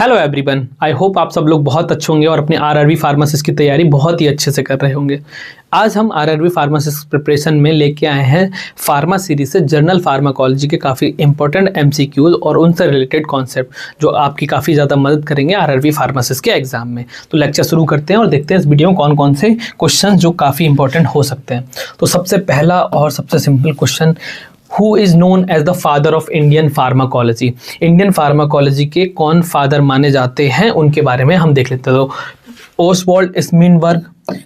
Hello everyone, I hope आप सब लोग बहुत अच्छे होंगे और अपने आरआरबी फार्मासिस्ट की तैयारी बहुत ही अच्छे से कर रहे होंगे। आज हम आरआरबी फार्मासिस्ट प्रिपरेशन में लेके आए हैं फार्मा सीरीज से जर्नल फार्माकोलॉजी के काफ़ी इंपॉर्टेंट एमसीक्यूज और उनसे रिलेटेड कॉन्सेप्ट जो आपकी काफ़ी ज़्यादा मदद करेंगे आरआरबी फार्मासिस्ट के एग्जाम में। तो लेक्चर शुरू करते हैं और देखते हैं इस वीडियो में कौन कौन से क्वेश्चन जो काफ़ी इंपॉर्टेंट हो सकते हैं। तो सबसे पहला और सबसे simple question, Who is known as the father of Indian pharmacology? Indian pharmacology के कौन फादर माने जाते हैं, उनके बारे में हम देख लेते हैं। तो ओसवाल्ड स्मिनबर्ग,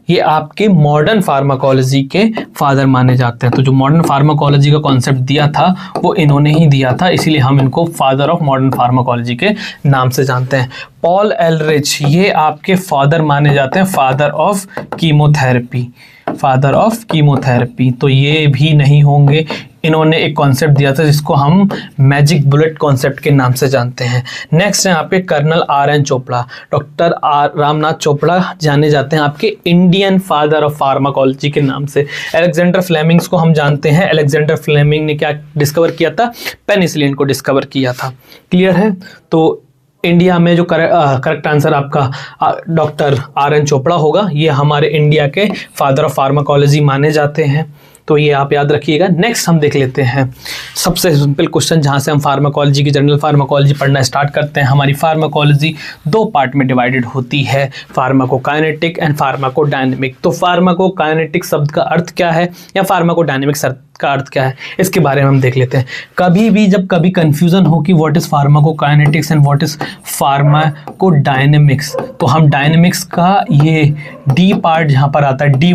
ये आपके मॉडर्न फार्माकोलॉजी के फादर माने जाते हैं। तो जो मॉडर्न फार्माकोलॉजी का कॉन्सेप्ट दिया था वो इन्होंने ही दिया था, इसीलिए हम इनको फादर ऑफ मॉडर्न फार्माकोलॉजी के नाम से जानते हैं। पॉल एलरिच, ये आपके फादर माने जाते हैं, father of chemotherapy, father of chemotherapy. तो ये भी नहीं होंगे, इन्होंने एक कॉन्सेप्ट दिया था जिसको हम मैजिक बुलेट कॉन्सेप्ट के नाम से जानते हैं। नेक्स्ट है यहाँ पे colonel RN. Chopra, doctor Ramnath Chopra जाने जाते हैं आपके इंडियन फादर ऑफ फार्माकोलॉजी के नाम से। अलेक्जेंडर फ्लेमिंग्स को हम जानते हैं, अलेक्जेंडर फ्लेमिंग ने क्या डिस्कवर किया था, पेनिसिलिन को डिस्कवर किया था। क्लियर है। तो इंडिया में जो करेक्ट आंसर आपका डॉक्टर आर.एन. चोपड़ा होगा, ये हमारे इंडिया के फादर ऑफ फार्माकोलॉजी माने जाते हैं, तो ये आप याद रखिएगा। नेक्स्ट हम देख लेते हैं सबसे सिंपल क्वेश्चन, जहाँ से हम फार्माकोलॉजी की जनरल फार्माकोलॉजी पढ़ना स्टार्ट करते हैं। हमारी फार्माकोलॉजी दो पार्ट में डिवाइडेड होती है, फार्माकोकाइनेटिक एंड फार्माकोडायनेमिक। तो फार्माकोकाइनेटिक शब्द का अर्थ क्या है या फार्माकोडायनेमिक का अर्थ क्या है, इसके बारे में हम देख लेते हैं। कभी भी जब कभी कंफ्यूजन हो कि what is pharmacokinetics and what is pharmacodynamics, तो हम डायनेमिक्स का ये डी पार्ट जहाँ पर आता है, डी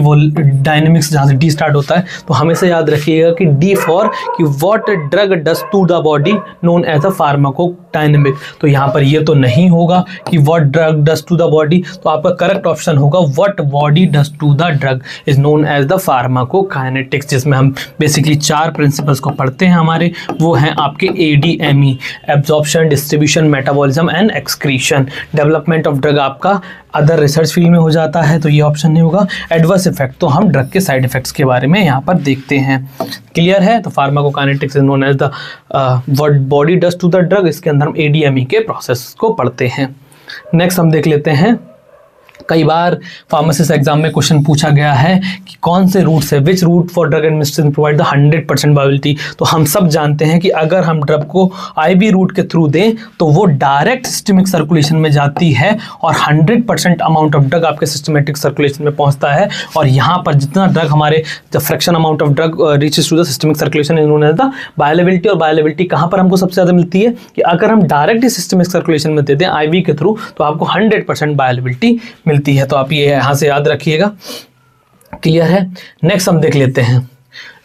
डायनेमिक्स जहाँ से डी स्टार्ट होता है, तो हमेशा याद रखिएगा कि डी फॉर कि what drug does to the body known as a pharmacodynamic. तो यहाँ पर ये तो नहीं होगा कि what drug does to the body, तो आपका करेक्ट ऑप्शन होगा what body does to the drug is known as the pharmacokinetics, जिसमें हम बेसिकली चार प्रिंसिपल्स को पढ़ते हैं हमारे, वो हैं आपके ADME, absorption, distribution, metabolism and excretion. Development of drug आपका अदर रिसर्च फील्ड में हो जाता है, तो ये ऑप्शन नहीं होगा। एडवर्स इफेक्ट, तो हम ड्रग के साइड इफेक्ट्स के बारे में यहाँ पर देखते हैं। क्लियर है। तो pharmacokinetics is known as the what body does to the drug, इसके अंदर हम ADME के प्रोसेस को पढ़ते हैं। नेक्स्ट हम देख लेते हैं, कई बार फार्मासिस्ट एग्जाम में क्वेश्चन पूछा गया है कि कौन से रूट से, which route for drug administration provide the 100% बायोबिलिटी। तो हम सब जानते हैं कि अगर हम ड्रग को IV रूट के थ्रू दें तो वो डायरेक्ट सिस्टमिक सर्कुलेशन में जाती है और 100% अमाउंट ऑफ ड्रग आपके सिस्टमेटिक सर्कुलेशन में पहुंचता है। और यहाँ पर जितना ड्रग हमारे जब fraction amount of drug reaches to the systemic circulation is known as the bioavailability. और बायोबिलिटी कहाँ पर हमको सबसे ज़्यादा मिलती है कि अगर हम डायरेक्ट सिस्टमिक सर्कुलेशन में दे दें IV के थ्रू, तो आपको 100% बायोबिलिटी मिलती है। तो आप ये यहाँ से याद रखिएगा। क्लियर है। नेक्स्ट हम देख लेते हैं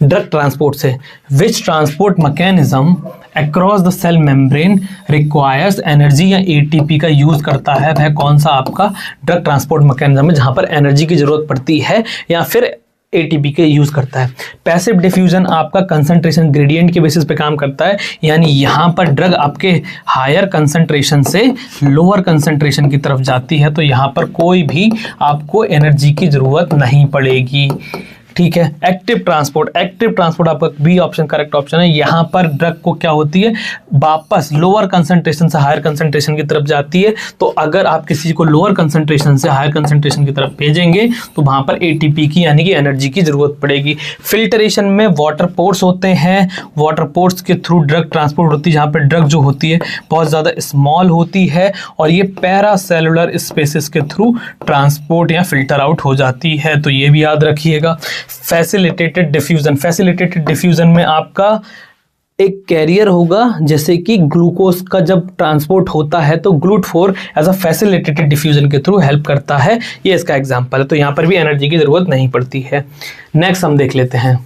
ड्रग ट्रांसपोर्ट से, which transport mechanism across the cell membrane requires energy या ATP का यूज करता है, वह कौन सा आपका ड्रग ट्रांसपोर्ट मैकेनिज्म है जहां पर एनर्जी की जरूरत पड़ती है या फिर ATP के यूज करता है। पैसिव डिफ्यूजन आपका कंसंट्रेशन ग्रेडियंट के बेसिस पे काम करता है, यानी यहाँ पर ड्रग आपके हायर कंसंट्रेशन से लोअर कंसंट्रेशन की तरफ जाती है, तो यहाँ पर कोई भी आपको एनर्जी की जरूरत नहीं पड़ेगी। ठीक है। एक्टिव ट्रांसपोर्ट, एक्टिव ट्रांसपोर्ट आपका बी ऑप्शन करेक्ट ऑप्शन है। यहाँ पर ड्रग को क्या होती है, वापस लोअर कंसंट्रेशन से हायर कंसंट्रेशन की तरफ जाती है। तो अगर आप किसी को लोअर कंसंट्रेशन से हायर कंसंट्रेशन की तरफ भेजेंगे तो वहाँ पर ATP की यानी कि एनर्जी की जरूरत पड़ेगी। फिल्टरेशन में वाटर पोर्स होते हैं, वाटर पोर्स के थ्रू ड्रग ट्रांसपोर्ट होती है, जहाँ पर ड्रग जो होती है बहुत ज़्यादा स्मॉल होती है और ये पैरासेलुलर स्पेसेस के थ्रू ट्रांसपोर्ट या फिल्टर आउट हो जाती है, तो ये भी याद रखिएगा। फैसिलिटेटेड डिफ्यूजन, फैसिलिटेटेड डिफ्यूजन में आपका एक कैरियर होगा, जैसे कि ग्लूकोज का जब ट्रांसपोर्ट होता है तो GLUT4 as a facilitated diffusion के थ्रू हेल्प करता है, ये इसका एग्जांपल है। तो यहाँ पर भी एनर्जी की जरूरत नहीं पड़ती है। नेक्स्ट हम देख लेते हैं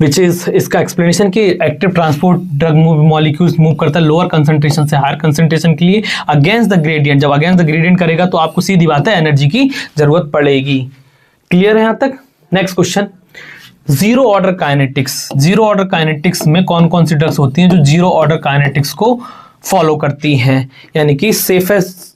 विच इज इसका एक्सप्लेनेशन कि active transport drug molecules move करता है लोअर कंसंट्रेशन से हायर कंसंट्रेशन के लिए अगेंस्ट द ग्रेडियंट। जब अगेंस्ट द ग्रेडियंट करेगा तो आपको सीधी बात है एनर्जी की जरूरत पड़ेगी। क्लियर है यहाँ तक। Next question, zero order kinetics. Zero order kinetics में कौन कौन सी ड्रग्स होती हैं जो जीरो ऑर्डर काइनेटिक्स को फॉलो करती हैं, यानी कि सेफेस्ट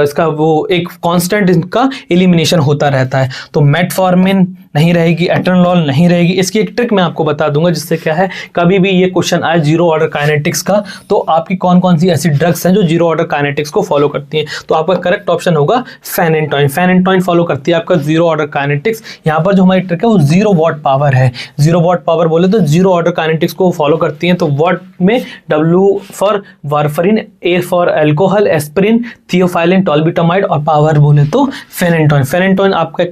इसका वो एक कांस्टेंट इनका एलिमिनेशन होता रहता है। तो मेटफॉर्मिन, नहीं रहेगी, एटर्नोल नहीं रहेगी। इसकी एक ट्रिक मैं आपको बता दूंगा, जिससे क्या है कभी भी ये क्वेश्चन आए जीरो ऑर्डर काइनेटिक्स का, तो आपकी कौन कौन सी ऐसी ड्रग्स हैं जो जीरो ऑर्डर काइनेटिक्स को फॉलो करती हैं। तो आपका करेक्ट ऑप्शन होगा फेनेंटोइन। फेनेंटोइन फॉलो करती है आपका जीरो ऑर्डर काइनेटिक्स। यहाँ पर जो हमारी ट्रिक है वो 0 वॉट पावर है। 0 वॉट पावर बोले तो जीरो ऑर्डर काइनेटिक्स को फॉलो करती हैं। तो वॉट में W for warfarin, A for alcohol, aspirin, theophylline, tolbutamide, और पावर बोले तो फेनेंटोइन। फेनेंटोइन आपका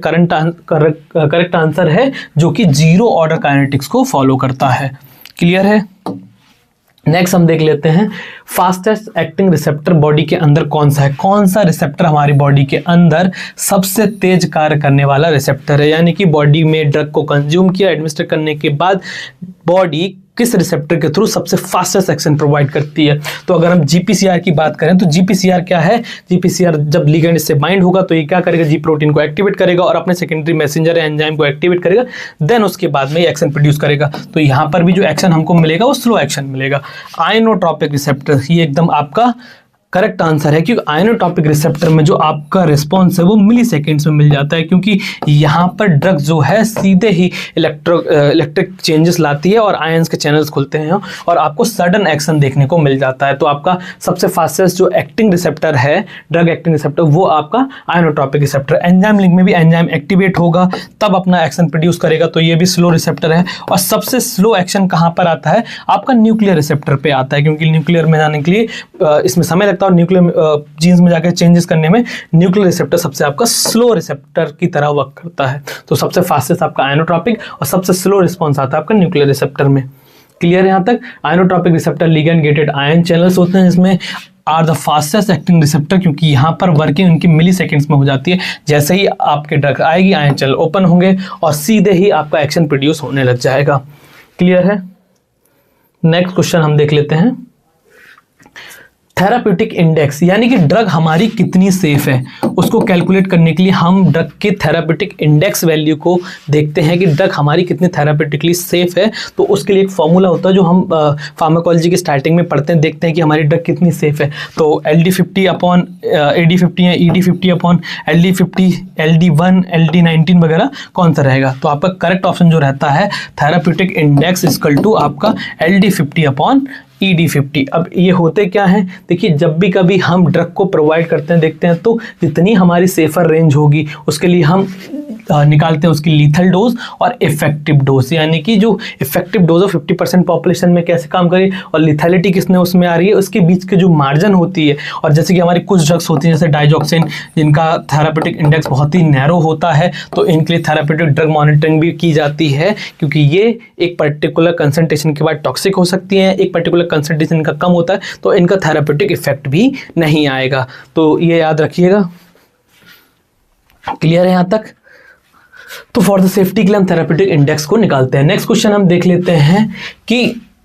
करेक्ट आंसर है जो कि जीरो ऑर्डर काइनेटिक्स को फॉलो करता है। क्लियर है। नेक्स्ट हम देख लेते हैं फास्टेस्ट एक्टिंग रिसेप्टर बॉडी के अंदर कौन सा है। कौन सा रिसेप्टर हमारी बॉडी के अंदर सबसे तेज कार्य करने वाला रिसेप्टर है, यानी कि बॉडी में ड्रग को कंज्यूम किया, एडमिनिस्टर करने के बाद बॉडी किस रिसेप्टर के थ्रू सबसे फास्टेस्ट एक्शन प्रोवाइड करती है। तो अगर हम GPCR की बात करें तो GPCR क्या है, GPCR जब लिगेंड इससे बाइंड होगा तो ये क्या करेगा, जी प्रोटीन को एक्टिवेट करेगा और अपने सेकेंडरी मैसेंजर एंजाइम को एक्टिवेट करेगा, देन उसके बाद में ये एक्शन प्रोड्यूस करेगा। तो यहाँ पर भी जो एक्शन हमको मिलेगा वो स्लो एक्शन मिलेगा। आइनोट्रोपिक रिसेप्टर, ये एकदम आपका करेक्ट आंसर है, क्योंकि आइनोट्रोपिक रिसेप्टर में जो आपका रिस्पॉन्स है वो मिली सेकेंड्स में मिल जाता है, क्योंकि यहाँ पर ड्रग जो है सीधे ही इलेक्ट्रिक चेंजेस लाती है और आयंस के चैनल्स खुलते हैं और आपको सडन एक्शन देखने को मिल जाता है। तो आपका सबसे फास्टेस्ट जो एक्टिंग रिसेप्टर है, ड्रग एक्टिंग रिसेप्टर, वो आपका आइनोट्रोपिक रिसेप्टर। एंजाइम लिंक में भी एंजाइम एक्टिवेट होगा तब अपना एक्शन प्रोड्यूस करेगा, तो ये भी स्लो रिसेप्टर है। और सबसे स्लो एक्शन कहाँ पर आता है, आपका न्यूक्लियर रिसेप्टर पे आता है, क्योंकि न्यूक्लियर में जाने के लिए इसमें समय लगता है और न्यूक्लियर जीन्स में जाकर चेंजेस करने में न्यूक्लियर रिसेप्टर सबसे आपका स्लो रिसेप्टर की तरह वर्क करता है। तो सबसे फास्टेस्ट आपका आइनोट्रोपिक और सबसे स्लो रिस्पॉन्स आता है आपका न्यूक्लियर रिसेप्टर में। क्लियर है यहाँ तक। Ionotropic receptor ligand gated ion channels होते हैं, जिसमें are the fastest acting receptor, क्योंकि यहाँ पर वर्किंग उनकी मिली सेकेंड्स में हो जाती है। जैसे ही आपके ड्रग आएगी आयन चैनल ओपन होंगे और सीधे ही आपका एक्शन प्रोड्यूस होने लग जाएगा। क्लियर है। नेक्स्ट क्वेश्चन हम देख लेते हैं थेराप्यूटिक इंडेक्स, यानी कि ड्रग हमारी कितनी सेफ है उसको कैलकुलेट करने के लिए हम ड्रग के थेराप्यूटिक इंडेक्स वैल्यू को देखते हैं कि ड्रग हमारी कितनी थेराप्यूटिकली सेफ है। तो उसके लिए एक फॉर्मूला होता है जो हम फार्माकोलॉजी की स्टार्टिंग में पढ़ते हैं, देखते हैं कि हमारी ड्रग कितनी सेफ है। तो LD50 अपॉन AD50 या ED50 upon LD50, LD1, LD19 वगैरह कौन सा रहेगा। तो आपका करेक्ट ऑप्शन जो रहता है थेराप्यूटिक इंडेक्स इक्वल टू आपका LD50 अपॉन ED50। अब ये होते क्या हैं, देखिए जब भी कभी हम ड्रग को प्रोवाइड करते हैं देखते हैं तो जितनी हमारी सेफर रेंज होगी उसके लिए हम निकालते हैं उसकी लीथल डोज और इफेक्टिव डोज, यानी कि जो इफेक्टिव डोज ऑफ 50% पॉपुलेशन में कैसे काम करे और लिथैलिटी किसने उसमें आ रही है, उसके बीच के जो मार्जिन होती है। और जैसे कि हमारी कुछ ड्रग्स होती हैं जैसे डाइजॉक्सिन, जिनका थेराप्यूटिक इंडेक्स बहुत ही नैरो होता है, तो इनके लिए थेराप्यूटिक ड्रग मॉनिटरिंग भी की जाती है, क्योंकि ये एक पर्टिकुलर कंसंट्रेशन के बाद टॉक्सिक हो सकती हैं, एक पर्टिकुलर कंसंट्रेशन का कम होता है तो इनका थेराप्यूटिक इफेक्ट भी नहीं आएगा। तो ये याद रखिएगा। क्लियर है यहाँ तक। तो फॉर द सेफ्टी के लिए हम थेराप्यूटिक इंडेक्स को निकालते हैं। नेक्स्ट क्वेश्चन हम देख लेते हैं कि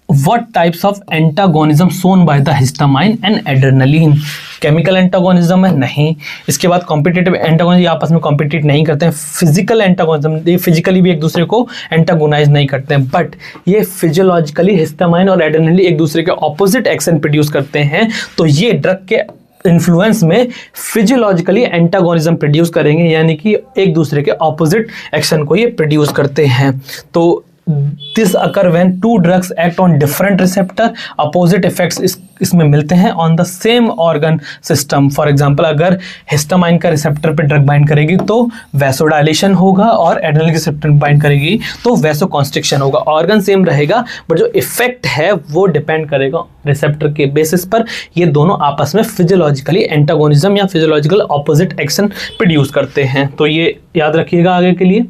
what types of antagonism shown by the histamine and adrenaline. Chemical antagonism है नहीं। इसके बाद कॉम्पिटिटिव एंटागोनिज्म, आपस में कॉम्पिटिट नहीं करते हैं। फिजिकल एंटागोनिज्म, ये फिजिकली भी एक दूसरे को एंटागोनाइज नहीं करते हैं, बट ये फिजियोलॉजिकली हिस्टामाइन और एड्रेनलिन एक दूसरे के ऑपोजिट एक्शन प्रोड्यूस करते हैं। तो ये ड्रग के इन्फ्लुएंस में फिजियोलॉजिकली एंटागोनिज्म प्रोड्यूस करेंगे, यानी कि एक दूसरे के ऑपोजिट एक्शन को ये प्रोड्यूस करते हैं। तो this occur when two drugs act on different receptor, opposite effects इसमें मिलते हैं on the same organ system. For example अगर हिस्टामाइन का रिसेप्टर पे ड्रग बाइंड करेगी तो वैसोडाइलेशन होगा और एड्रेनलिन के रिसेप्टर बाइंड करेगी तो वैसोकॉन्स्ट्रिक्शन होगा। ऑर्गन सेम रहेगा बट जो इफेक्ट है वो डिपेंड करेगा रिसेप्टर के बेसिस पर। ये दोनों आपस में फिजियोलॉजिकली एंटागोनिज्म या फिजियोलॉजिकल ऑपोजिट एक्शन प्रोड्यूस करते हैं। तो ये याद रखिएगा आगे के लिए।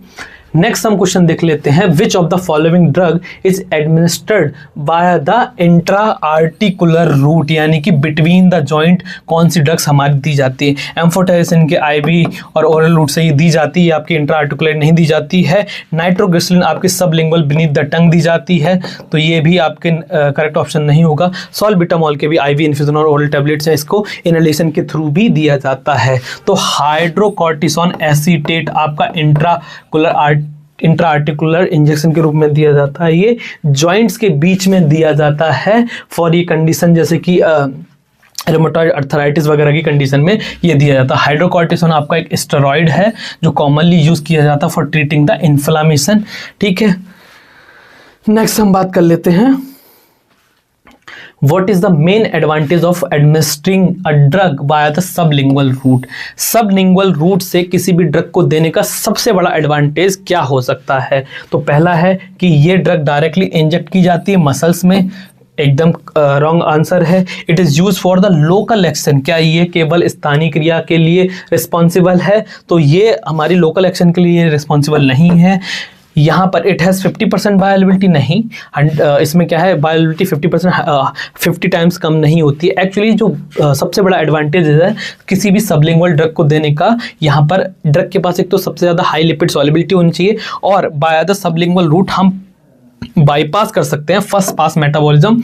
नेक्स्ट हम क्वेश्चन देख लेते हैं which of the following drug is administered by the intra articular route, यानी कि बिटवीन द जॉइंट कौन सी ड्रग्स हमारी दी जाती है। एम्फोटेरिसिन के IV और ओरल रूट से ये दी जाती है, आपकी इंट्रा आर्टिकुलर नहीं दी जाती है। नाइट्रोग्लिसरिन आपकी सबलिंगुअल बीनीथ द टंग दी जाती है, तो ये भी आपके करेक्ट ऑप्शन नहीं होगा। सॉल्बिटामॉल के भी IV इन्फ्यूजन और ओरल टैबलेट्स हैं, इसको इनहेलेशन के थ्रू भी दिया जाता है। तो हाइड्रोकॉर्टिसोन एसीटेट आपका इंट्रा आर्टिकुलर इंजेक्शन के रूप में दिया जाता है। ये जॉइंट्स के बीच में दिया जाता है फॉर ये कंडीशन जैसे कि रूमेटॉइड अर्थराइटिस वगैरह की कंडीशन में ये दिया जाता है। हाइड्रोकॉर्टिसोन आपका एक स्टेरॉइड है जो कॉमनली यूज किया जाता है फॉर ट्रीटिंग द इन्फ्लामेशन। ठीक है, नेक्स्ट हम बात कर लेते हैं What is the main advantage of administering a drug via the sublingual route? Sublingual route से किसी भी ड्रग को देने का सबसे बड़ा एडवांटेज क्या हो सकता है? तो पहला है कि ये ड्रग डायरेक्टली इंजेक्ट की जाती है मसल्स में, एकदम रॉन्ग आंसर है। It is use for the local action, क्या ये केवल स्थानीय क्रिया के लिए रिस्पॉन्सिबल है? तो ये हमारी लोकल एक्शन के लिए रिस्पॉन्सिबल नहीं है। यहाँ पर इट हैज़ 50% बायोअवेलेबिलिटी नहीं, इसमें क्या है बायोअवेलेबिलिटी 50 टाइम्स कम नहीं होती। एक्चुअली जो सबसे बड़ा एडवांटेज है किसी भी सबलिंगुअल ड्रग को देने का, यहाँ पर ड्रग के पास एक तो सबसे ज़्यादा हाई लिपिड सॉल्युबिलिटी होनी चाहिए और बाय द सबलिंगुअल रूट हम बाईपास कर सकते हैं फर्स्ट पास मेटाबॉलिज्म,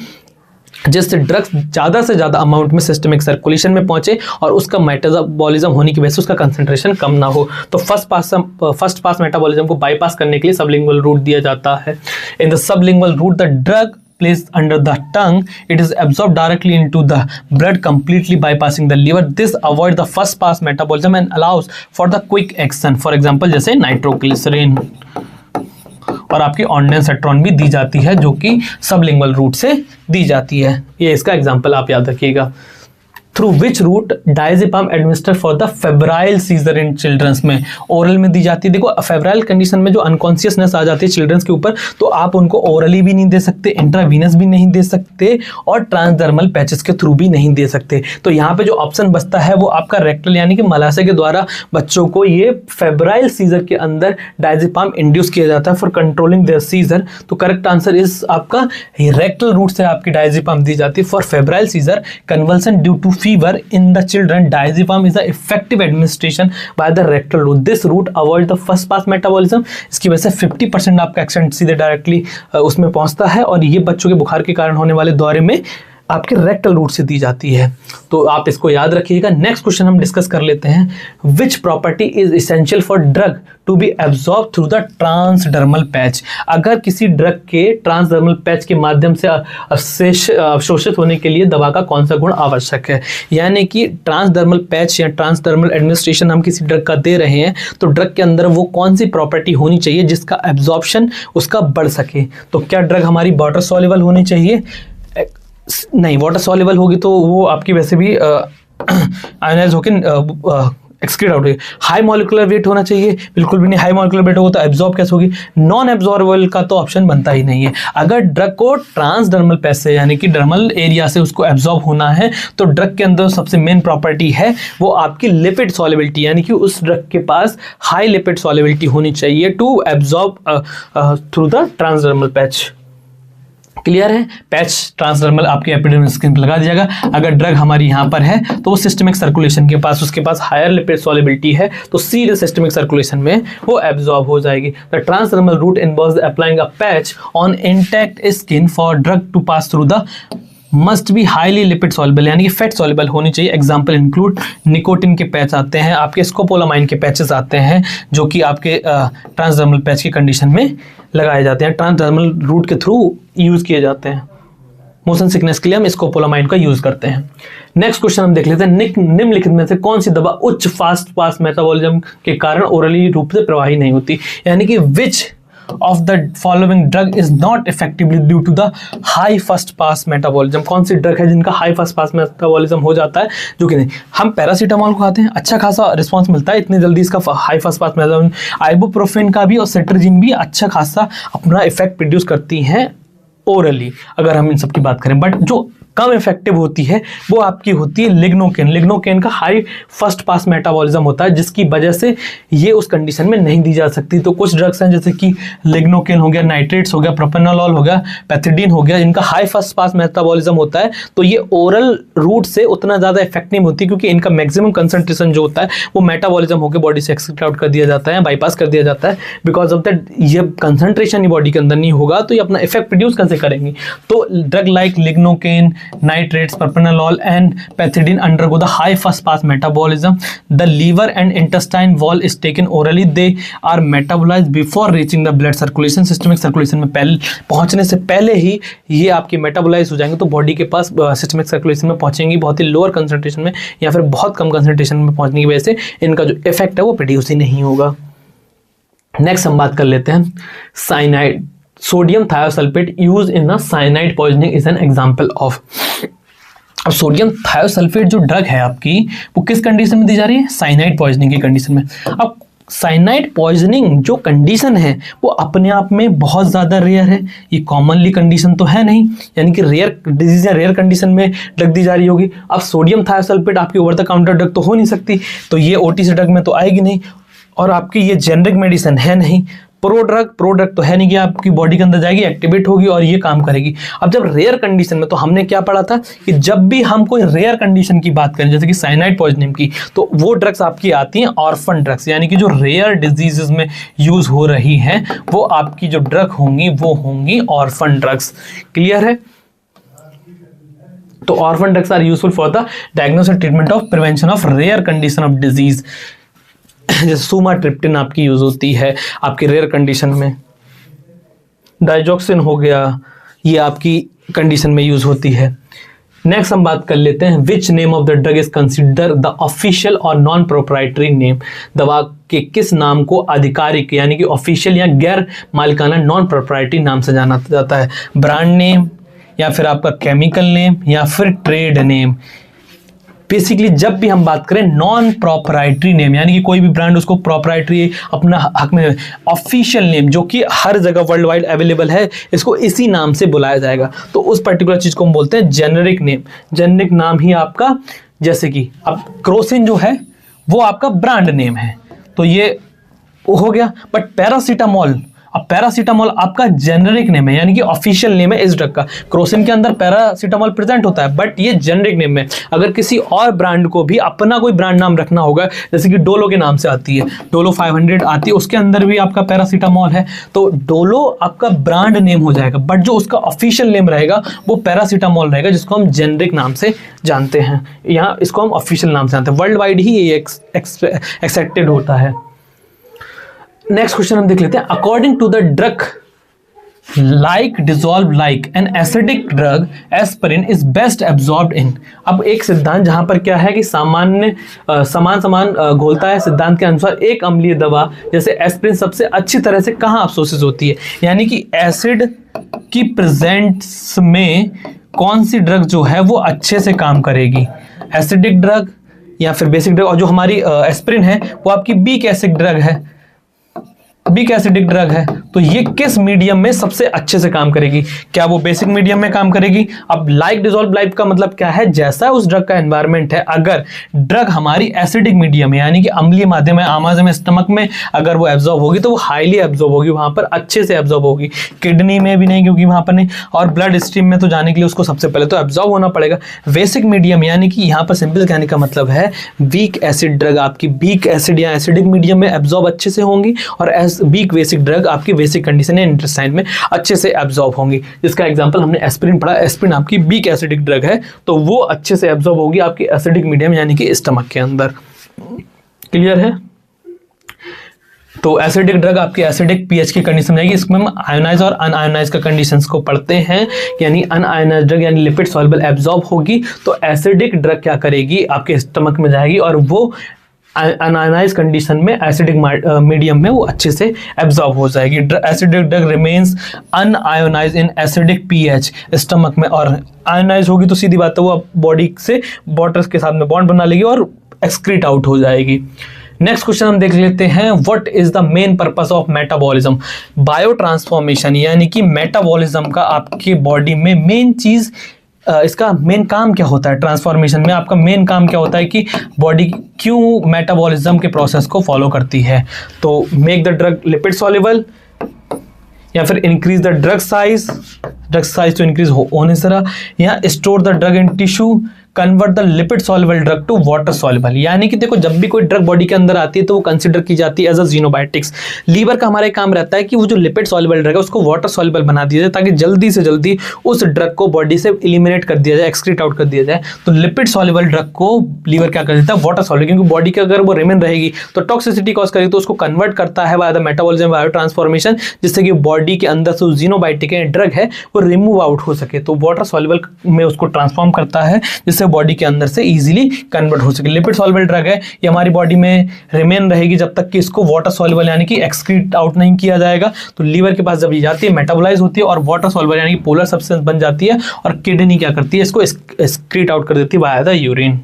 जिससे ड्रग्स ज़्यादा से ज़्यादा अमाउंट में सिस्टमिक सर्कुलेशन में पहुंचे और उसका मेटाबॉलिज्म होने की वजह से उसका कंसंट्रेशन कम ना हो। तो फर्स्ट पास मेटाबॉलिज्म को बाईपास करने के लिए सबलिंगुअल रूट दिया जाता है। In the sublingual route the drug placed under the tongue, it is absorbed directly into the blood, completely bypassing the liver. This avoids the first pass metabolism and allows for the quick action. For example, जैसे nitroglycerine और आपकी ऑन्डेंसेट्रॉन भी दी जाती है जो कि sublingual route से दी जाती है। ये इसका एग्जाम्पल आप याद रखिएगा। Through which route diazepam administer for the febrile seizure in childrens में, ओरल में दी जाती है। देखो फेब्राइल कंडीशन में जो अनकॉन्शियसनेस आ जाती है चिल्ड्रंस के ऊपर, तो आप उनको ओरली भी नहीं दे सकते, इंट्रावीनस भी नहीं दे सकते और ट्रांसडर्मल पैचेस के थ्रू भी नहीं दे सकते। तो यहाँ पे जो ऑप्शन बचता है वो आपका रेक्टल यानी कि मलाशय के द्वारा बच्चों को ये फेब्राइल सीजर के अंदर डायजेपाम इंड्यूस किया जाता है फॉर कंट्रोलिंग देयर सीजर। तो करेक्ट आंसर इज आपका रेक्टल रूट से आपकी डायजेपाम दी जाती है for febrile seizure convulsion due to fever in the children. Diazepam is the effective administration by the rectal route. This route avoid the first pass metabolism. इसकी वजह से 50% आपका एक्शन सीधे डायरेक्टली उसमें पहुंचता है और ये बच्चों के बुखार के कारण होने वाले दौरे में आपके रेक्टल रूट से दी जाती है। तो आप इसको याद रखिएगा। नेक्स्ट क्वेश्चन हम डिस्कस कर लेते हैं। Which property is essential for drug to be absorb through the transdermal patch? अगर किसी ड्रग के ट्रांसडर्मल पैच के माध्यम से अवशोषित होने के लिए दवा का कौन सा गुण आवश्यक है? यानी कि ट्रांसडर्मल पैच या ट्रांसडर्मल एडमिनिस्ट्रेशन हम किसी ड्रग का दे रहे हैं तो ड्रग के अंदर वो कौन सी प्रॉपर्टी होनी चाहिए जिसका एब्जॉर्प्शन उसका बढ़ सके? तो क्या ड्रग हमारी वाटर सॉल्युबल होनी चाहिए? नहीं, वाटर सॉल्युबल होगी तो वो आपकी वैसे भी आयनाइज होकर एक्सक्रीट आउट होगी। हाई मॉलिक्यूलर वेट होना चाहिए? बिल्कुल भी नहीं। हाई मॉलिक्यूलर वेट होगा तो एब्जॉर्ब कैसे होगी? नॉन एब्जॉर्बेबल का तो ऑप्शन बनता ही नहीं है। अगर ड्रग को ट्रांसडर्मल पैच से यानी कि डर्मल एरिया से उसको एब्जॉर्ब होना है तो ड्रग के अंदर सबसे मेन प्रॉपर्टी है वो आपकी लिपिड सॉल्युबिलिटी, यानी कि उस ड्रग के पास हाई लिपिड सॉल्युबिलिटी होनी चाहिए to absorb through the transdermal patch. Clear है? पैच ट्रांसडर्मल आपके एपिडर्मल स्किन पर लगा दिया जाएगा। अगर ड्रग हमारी यहाँ पर है तो वो सिस्टमिक सर्कुलेशन के पास उसके पास हायर लिपिड सॉल्युबिलिटी है तो सीधे सिस्टमिक सर्कुलेशन में वो एब्जॉर्ब हो जाएगी। The transdermal route involves applying a patch on intact skin for drug to pass through the must be highly lipid soluble, यानी कि फैट सॉल्युबल होनी चाहिए। एग्जाम्पल इंक्लूड निकोटिन के पैच आते हैं, आपके स्कोपोलामाइन के पैचेस आते हैं जो कि आपके ट्रांसडर्मल पैच की कंडीशन में लगाए जाते हैं, ट्रांसडर्मल रूट के थ्रू यूज किए जाते हैं। मोशन सिकनेस के लिए हम स्कोपोलामाइन का यूज करते हैं। नेक्स्ट क्वेश्चन हम देख लेते हैं। निम्नलिखित में से कौन सी दवा उच्च फास्ट पास मेटाबॉलिज्म के कारण ओरली रूप से प्रवाही नहीं होती? यानी कि विच of the following drug is not effectively due to the high first pass metabolism? कौन सी ड्रग है जिनका हाई फर्स्ट पास मेटाबॉलिज्म हो जाता है जो कि नहीं? हम पैरासीटामोल को खाते हैं, अच्छा खासा रिस्पांस मिलता है, इतनी जल्दी इसका high first pass metabolism. Ibuprofen का भी और सेट्राजिन भी अच्छा खासा अपना इफेक्ट प्रोड्यूस करती हैं ओरली अगर हम इन सब की बात करें। बट जो कम इफेक्टिव होती है वो आपकी होती है लिग्नोकेन। लिग्नोकेन का हाई फर्स्ट पास मेटाबॉलिज्म होता है जिसकी वजह से ये उस कंडीशन में नहीं दी जा सकती। तो कुछ ड्रग्स हैं जैसे कि लिग्नोकेन हो गया, नाइट्रेट्स हो गया, प्रोपेनोलॉल हो गया, पैथिडीन हो गया, इनका हाई फर्स्ट पास मेटाबॉलिज्म होता है तो ये ओरल रूट से उतना ज़्यादा इफेक्ट नहीं होती क्योंकि इनका मैक्सिमम कंसंट्रेशन जो होता है वो मेटाबॉलिज्म होकर बॉडी से एक्सक्रीट आउट कर दिया जाता है, बाईपास कर दिया जाता है। बिकॉज ऑफ दैट ये कंसंट्रेशन ही बॉडी के अंदर नहीं होगा तो ये अपना इफेक्ट प्रोड्यूस कैसे करेंगी? तो drug like lignocaine, nitrates, propranolol and pethidine undergo the high first pass metabolism. The liver and intestine wall is taken orally. They are metabolized before reaching the blood circulation. Systemic circulation में पहले पहुंचने से पहले ही ये आपकी metabolise हो जाएंगे, तो बॉडी के पास सिस्टमिक सर्कुलेशन में पहुंचेंगी बहुत ही लोअर कंसंट्रेशन में या फिर बहुत कम कंसंट्रेशन में पहुंचने की वजह से इनका जो इफेक्ट है वो प्रोड्यूस ही नहीं होगा। नेक्स्ट हम बात कर लेते हैं cyanide. Sodium thiosulphate use in the cyanide poisoning is an example of. अब सोडियम थायोसल्फेट जो ड्रग है आपकी वो किस कंडीशन में दी जा रही है? साइनाइड पॉइजनिंग की कंडीशन में। अब साइनाइड पॉइजनिंग जो कंडीशन है वो अपने आप में बहुत ज़्यादा रेयर है, ये कॉमनली कंडीशन तो है नहीं, यानी कि रेयर डिजीज या रेयर कंडीशन में ड्रग दी जा रही होगी। अब सोडियम थायोसल्फेट आपकी ओवर द काउंटर ड्रग तो हो नहीं सकती, तो ये ओटीसी ड्रग में तो आएगी नहीं, और आपकी ये जेनरिक मेडिसिन है नहीं। प्रोड्रग तो है नहीं कि आपकी बॉडी के अंदर जाएगी, एक्टिवेट होगी और ये काम करेगी। अब जब रेयर कंडीशन में, तो हमने क्या पढ़ा था कि जब भी हम कोई रेयर कंडीशन की बात करें जैसे कि साइनाइड पॉइजनिंग की, तो वो ड्रग्स आपकी आती हैं ऑर्फन ड्रग्स, यानी कि जो रेयर डिजीजेस में यूज हो रही हैं वो आपकी जो ड्रग होंगी वो होंगी ऑर्फन ड्रग्स। क्लियर है? तो orphan drugs are useful for the diagnosis and treatment of prevention of rare condition of disease. जैसे सुमाट्रिप्टिन आपकी यूज होती है आपकी रेयर कंडीशन में, डाइजॉक्सिन हो गया, ये आपकी कंडीशन में यूज होती है। नेक्स्ट हम बात कर लेते हैं which name of the drug is consider the official और नॉन प्रोप्राइटरी नेम। दवा के किस नाम को आधिकारिक यानी कि ऑफिशियल या गैर मालिकाना नॉन प्रोप्राइटरी नाम से जाना जाता है? ब्रांड नेम या फिर आपका केमिकल नेम या फिर ट्रेड नेम। बेसिकली जब भी हम बात करें नॉन प्रॉपराइटरी नेम, यानी कि कोई भी ब्रांड उसको प्रॉपराइटरी अपना हक में, ऑफिशियल नेम जो कि हर जगह वर्ल्ड वाइड अवेलेबल है, इसको इसी नाम से बुलाया जाएगा, तो उस पर्टिकुलर चीज को हम बोलते हैं जेनरिक नेम। जेनरिक नाम ही आपका, जैसे कि अब क्रोसिन जो है वो आपका ब्रांड नेम है, तो ये हो गया। बट पैरासीटामोल, अब पैरासीटामोल आपका जेनरिक नेम है, यानी कि ऑफिशियल नेम है इस ड्रग का। क्रोसिन के अंदर पैरासीटामोल प्रेजेंट होता है, बट ये जेनरिक नेम है। अगर किसी और ब्रांड को भी अपना कोई ब्रांड नाम रखना होगा, जैसे कि डोलो के नाम से आती है, डोलो 500 आती है, उसके अंदर भी आपका पैरासीटामोल है, तो डोलो आपका ब्रांड नेम हो जाएगा, बट जो उसका ऑफिशियल नेम रहेगा वो पैरासीटामोल रहेगा, जिसको हम जेनरिक नाम से जानते हैं। यहाँ इसको हम ऑफिशियल नाम से जानते हैं, वर्ल्ड वाइड ही ये एक्सेप्टेड होता है। नेक्स्ट क्वेश्चन हम देख लेते हैं। According to the drug like dissolve like an acidic drug aspirin is best absorbed in. अब एक सिद्धांत जहां पर क्या है कि समान घोलता है, सिद्धांत के अनुसार एक अम्लीय दवा जैसे एस्पिरिन सबसे अच्छी तरह से कहाँ अब्सॉर्ब होती है, यानी कि एसिड की प्रेजेंस में कौन सी ड्रग जो है वो अच्छे से काम करेगी, एसिडिक ड्रग या फिर बेसिक ड्रग। और जो हमारी एस्पिरिन है वो आपकी बीक एसिड ड्रग है, बीक एसिडिक ड्रग है, तो ये किस मीडियम में सबसे अच्छे से काम करेगी? क्या वो बेसिक मीडियम में काम करेगी? अब लाइक डिजॉल्व लाइक का मतलब क्या है? जैसा उस ड्रग का एनवायरनमेंट है, अगर ड्रग हमारी एसिडिक मीडियम है यानी कि अम्लीय माध्यम है, आमाशय में, स्टमक में अगर वो एब्जॉर्ब होगी तो वो हाईली एब्जॉर्ब होगी, वहां पर अच्छे से एब्जॉर्ब होगी। किडनी में भी नहीं, क्योंकि वहां पर नहीं, और ब्लड स्ट्रीम में तो जाने के लिए उसको सबसे पहले तो एब्जॉर्ब होना पड़ेगा। बेसिक मीडियम यानी कि यहाँ पर सिंपल कहने का मतलब है वीक एसिड ड्रग आपकी बीक एसिड या एसिडिक मीडियम में एब्जॉर्ब अच्छे से होंगी, और वीक बेसिक ड्रग आपकी बेसिक कंडीशन है इंटेस्टाइन में अच्छे से एब्जॉर्ब होंगी। जिसका एग्जांपल हमने एस्पिरिन पढ़ा, एस्पिरिन आपकी बीक एसिडिक ड्रग है, तो वो अच्छे से एब्जॉर्ब होगी आपकी एसिडिक मीडियम यानी कि स्टमक के अंदर। क्लियर है? तो एसिडिक ड्रग आपकी एसिडिक पीएच की कंडीशन में जाएगी। इसमें हम आयोनाइज और अनआयोनाइज का कंडीशंस को पढ़ते हैं, यानी अनआयोनाइज ड्रग यानी लिपिड सॉल्युबल एब्जॉर्ब होगी, तो एसिडिक ड्रग क्या करेगी आपके स्टमक में जाएगी, और वो अनआयोनाइज कंडीशन में एसिडिक मीडियम में वो अच्छे से एब्जॉर्ब हो जाएगी। Acidic drug remains un-ionised in acidic pH stomach में, और आयोनाइज होगी तो सीधी बात है वो बॉडी से वाटर के साथ में बॉन्ड बना लेगी और एक्सक्रीट आउट हो जाएगी। नेक्स्ट क्वेश्चन हम देख लेते हैं, what is the main purpose of metabolism. Bio transformation यानी कि मेटाबॉलिज्म का आपके बॉडी में मेन चीज, इसका मेन काम क्या होता है? ट्रांसफॉर्मेशन में आपका मेन काम क्या होता है कि बॉडी क्यों मेटाबॉलिज्म के प्रोसेस को फॉलो करती है? तो make the drug lipid soluble, या फिर इंक्रीज द ड्रग साइज तो इंक्रीज होने से रहा, या store the drug in tissue, convert the lipid soluble drug to water soluble. यानी कि देखो जब भी कोई ड्रग बॉडी के अंदर आती है तो वो कंसिडर की जाती है एज अ ज़ीनोबायोटिक्स। लीवर का हमारा काम रहता है कि वो जो लिपिड सॉल्युबल ड्रग है उसको वाटर सॉल्युबल बना दिया जाए ताकि जल्दी से जल्दी उस ड्रग को बॉडी से एलिमिनेट कर दिया जाए, एक्सक्रीट आउट कर दिया जाए। तो लिपिड सॉल्युबल ड्रग को लीवर क्या कर देता है, वाटर सॉल्युबल, क्योंकि बॉडी के अगर वो रिमेन रहेगी तो टॉक्सिसिटी कॉज करेगी, तो उसको कन्वर्ट करता है by the metabolism bio transformation, जिससे कि बॉडी के अंदर से ज़ीनोबायोटिक ड्रग है वो रिमूव आउट हो सके। तो वाटर सॉल्युबल में उसको ट्रांसफॉर्म करता है जिससे बॉडी के अंदर से इजीली कन्वर्ट हो सके। लिपिड सॉल्युबल ड्रग है ये हमारी बॉडी में रिमेन रहेगी जब तक कि इसको वाटर सॉल्युबल यानी कि एक्सक्रीट आउट नहीं किया जाएगा। तो लीवर के पास जब ये जाती है मेटाबोलाइज होती है और वाटर सॉल्युबल यानी कि पोलर सब्सटेंस बन जाती है और किडनी क्या करती है, इसको एक्सक्रीट आउट कर देती है बाय द यूरिन।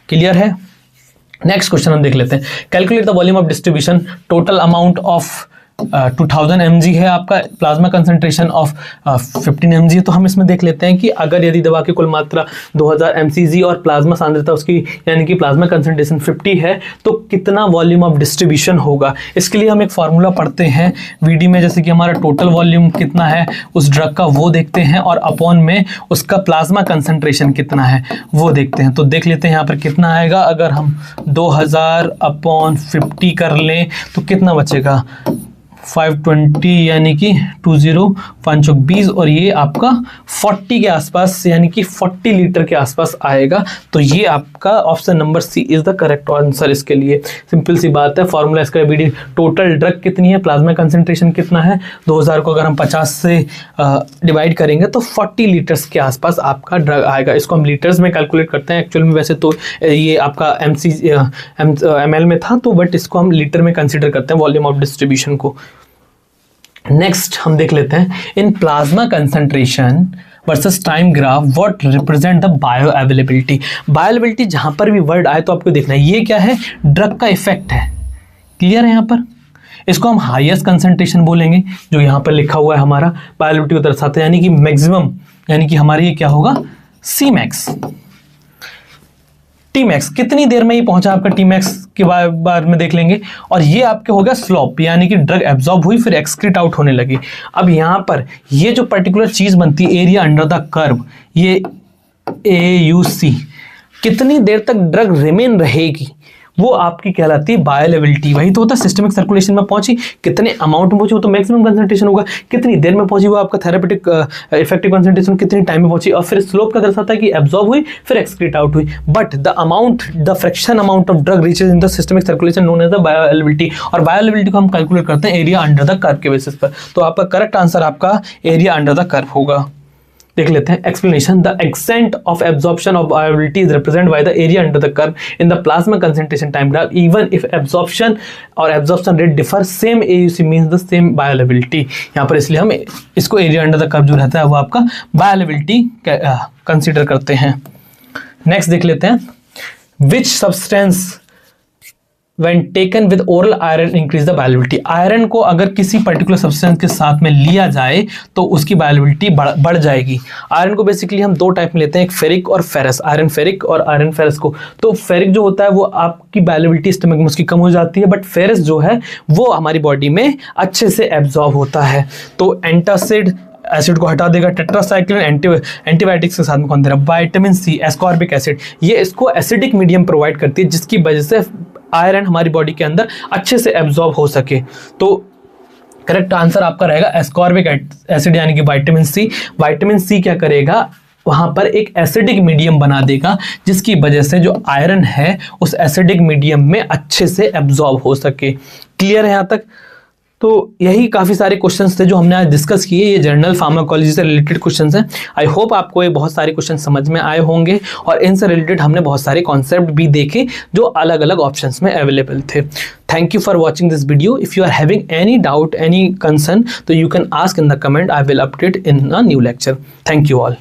क्लियर है? नेक्स्ट क्वेश्चन हम देख लेते हैं। Calculate the volume of distribution, total amount of 2000 mg है आपका, प्लाज्मा कंसंट्रेशन ऑफ 15 mg है। तो हम इसमें देख लेते हैं कि अगर यदि दवा की कुल मात्रा 2000 mcg और प्लाज्मा सांद्रता उसकी यानी कि प्लाज्मा कंसंट्रेशन 50 है तो कितना वॉल्यूम ऑफ डिस्ट्रीब्यूशन होगा। इसके लिए हम एक फार्मूला पढ़ते हैं वीडी में, जैसे कि हमारा टोटल वॉल्यूम कितना है उस ड्रग का वो देखते हैं और अपॉन में उसका प्लाज्मा कंसंट्रेशन कितना है वो देखते हैं। तो देख लेते हैं यहाँ पर कितना आएगा। अगर हम 2000 अपॉन 50 कर लें तो कितना बचेगा, 520 यानी कि 20 और ये आपका 40 के आसपास यानी कि 40 लीटर के आसपास आएगा। तो ये आपका option number C is the correct answer. इसके लिए सिंपल सी बात है, फॉर्मूला इसका बीडी, टोटल ड्रग कितनी है, प्लाज्मा कंसंट्रेशन कितना है, 2000 को अगर हम 50 से डिवाइड करेंगे तो 40 लीटर्स के आसपास आपका ड्रग आएगा। इसको हम लीटर्स में कैलकुलेट करते हैं एक्चुअल में, वैसे तो ये आपका ml में था तो बट इसको हम लीटर में कंसिडर करते हैं वॉल्यूम ऑफ डिस्ट्रीब्यूशन को। नेक्स्ट हम देख लेते हैं, in plasma concentration versus time graph what represent the bio availability. Bio availability जहां पर भी वर्ड आए तो आपको देखना है ये क्या है, ड्रग का इफेक्ट है। क्लियर है? यहाँ पर इसको हम हाईएस्ट कंसंट्रेशन बोलेंगे जो यहाँ पर लिखा हुआ है हमारा बायो अवेलेबिलिटी को दर्शाता है, यानी कि मैक्सिमम, यानी कि हमारे ये क्या होगा, सी मैक्स। टी मैक्स कितनी देर में ये पहुंचा आपका, टी मैक्स के बारे में देख लेंगे। और ये आपके हो गया स्लोप, यानी कि ड्रग एब्जॉर्ब हुई फिर एक्सक्रीट आउट होने लगी। अब यहाँ पर ये जो पर्टिकुलर चीज बनती है एरिया अंडर द कर्व, ये AUC, कितनी देर तक ड्रग रिमेन रहेगी वो आपकी कहलाती है बायोअवेलेबिलिटी। वही तो होता है सिस्टमिक सर्कुलेशन में पहुंची, कितने अमाउंट में पहुंची वो तो मैक्सिमम कंसंट्रेशन होगा, कितनी देर में पहुंची वो आपका थेरेपेटिक इफेक्टिव कंसंट्रेशन कितनी टाइम में पहुंची, और फिर स्लोप का दर्शाता है कि एब्जॉर्ब हुई फिर एक्सक्रीट आउट हुई। But the amount, the fraction amount of drug reaches in the systemic circulation known as the bioavailability. और बायोअवेलेबिलिटी को हम कैलकुलेट करते हैं एरिया अंडर द कर्व के बेसिस पर। तो आपका करेक्ट आंसर आपका एरिया अंडर द कर्व होगा। देख लेते हैं explanation, the extent of absorption of bioavailability is represent by the area under the curve in the plasma concentration time graph even if absorption और absorption rate differ, same AUC means the same bioavailability. यहाँ पर इसलिए हम इसको area under the curve जो रहता है वो आपका बायोअवेलेबिलिटी कंसिडर करते हैं। नेक्स्ट देख लेते हैं, which substance when taken with oral iron increase the bioavailability। Iron को अगर किसी पर्टिकुलर सब्सटेंस के साथ में लिया जाए तो उसकी बायोअवेलेबिलिटी बढ़ जाएगी। आयरन को बेसिकली हम दो टाइप में लेते हैं, एक फेरिक और फेरस, आयरन फेरिक और आयरन फेरस को। तो फेरिक जो होता है वो आपकी बायोअवेलेबिलिटी स्टमक में उसकी कम हो जाती है, बट फेरस जो है वो हमारी बॉडी में अच्छे से एब्जॉर्ब होता है। तो एंटासिड एसिड को हटा देगा, टेट्रासाइक्लिन एंटीबायोटिक्स के साथ में कौन दे रहा है, विटामिन सी, एस्कॉर्बिक एसिड, ये इसको एसिडिक मीडियम प्रोवाइड करती है जिसकी वजह से आयरन हमारी बॉडी के अंदर अच्छे से एब्जॉर्ब हो सके। तो करेक्ट आंसर आपका रहेगा एस्कॉर्बिक एसिड यानी कि विटामिन सी। विटामिन सी क्या करेगा, वहां पर एक एसिडिक मीडियम बना देगा जिसकी वजह से जो आयरन है उस एसिडिक मीडियम में अच्छे से एब्जॉर्ब हो सके। क्लियर है यहाँ तक? तो यही काफ़ी सारे क्वेश्चंस थे जो हमने आज डिस्कस किए, ये जनरल फार्माकोलॉजी से रिलेटेड क्वेश्चंस हैं। आई होप आपको ये बहुत सारे क्वेश्चन समझ में आए होंगे और इनसे रिलेटेड हमने बहुत सारे कॉन्सेप्ट भी देखे जो अलग अलग ऑप्शंस में अवेलेबल थे। Thank you for watching this video. If you are having any doubt, any concern, तो you can ask in the comment, I will update in a new lecture. Thank you all.